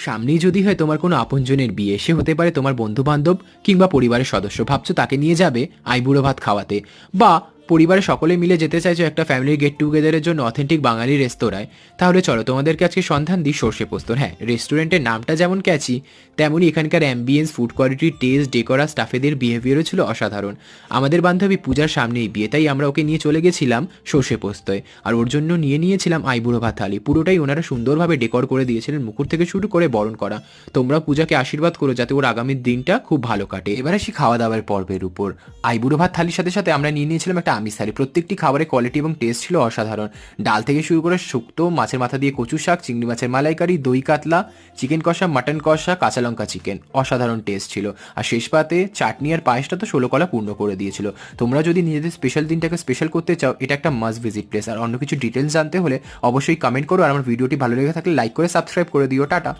সামনেই যদি হয় তোমার কোনো আপনজনের বিয়ে, সে হতে পারে তোমার বন্ধু বান্ধব কিংবা পরিবারের সদস্য, ভাবছো তাকে নিয়ে যাবে আইবুড়ো ভাত খাওয়াতে, বা পরিবারের সকলে মিলে যেতে চাইছো একটা ফ্যামিলি গেট টুগেদারের জন্য অথেন্টিক বাঙালি রেস্তোরাঁয়, তাহলে চলো তোমাদেরকে আজকে সন্ধান দিই সর্ষে পোস্তর। হ্যাঁ, রেস্টুরেন্টের নামটা যেমন ক্যাচি, তেমনই এখানকার ambience, food quality, taste, decor আর স্টাফেদের বিহেভিয়ারও ছিল অসাধারণ। আমাদের বান্ধবী পূজার সামনেই বিয়ে, তাই আমরা ওকে নিয়ে চলে গেছিলাম সর্ষে পোস্তয়, আর ওর জন্য নিয়েছিলাম আইবুড়ো ভাত থালি। পুরোটাই ওনারা সুন্দরভাবে ডেকোর করে দিয়েছিলেন, মুকুট থেকে শুরু করে বরণ করা। তোমরা পূজাকে আশীর্বাদ করো যাতে ওর আগামী দিনটা খুব ভালো কাটে। এবার আসি খাওয়া দাওয়ার পর্বের উপর। আইবুড়ো ভাত থালির সাথে সাথে আমরা নিয়েছিলাম একটা আমিষ থালি। প্রত্যেকটি খাবারের কোয়ালিটি এবং টেস্ট ছিল অসাধারণ। ডাল থেকে শুরু করে শুক্তো, মাছের মাথা দিয়ে কচু শাক, চিংড়ি মাছের মালাইকারি, দই কাতলা, চিকেন কষা, মাটন কষা, কাঁচা লঙ্কা চিকেন, অসাধারণ টেস্ট ছিল। আর শেষ পাতে চাটনি আর পায়েসটা তো 16 কলা পূর্ণ করে দিয়েছিল। তোমরা যদি নিজেদের স্পেশাল দিনটাকে স্পেশাল করতে চাও, এটা একটা মাস্ট ভিজিট প্লেস। আর অন্য কিছু ডিটেলস জানতে হলে অবশ্যই কমেন্ট করো, আর আমার ভিডিওটি ভালো লেগে থাকলে লাইক করে সাবস্ক্রাইব করে দিও। টাটা।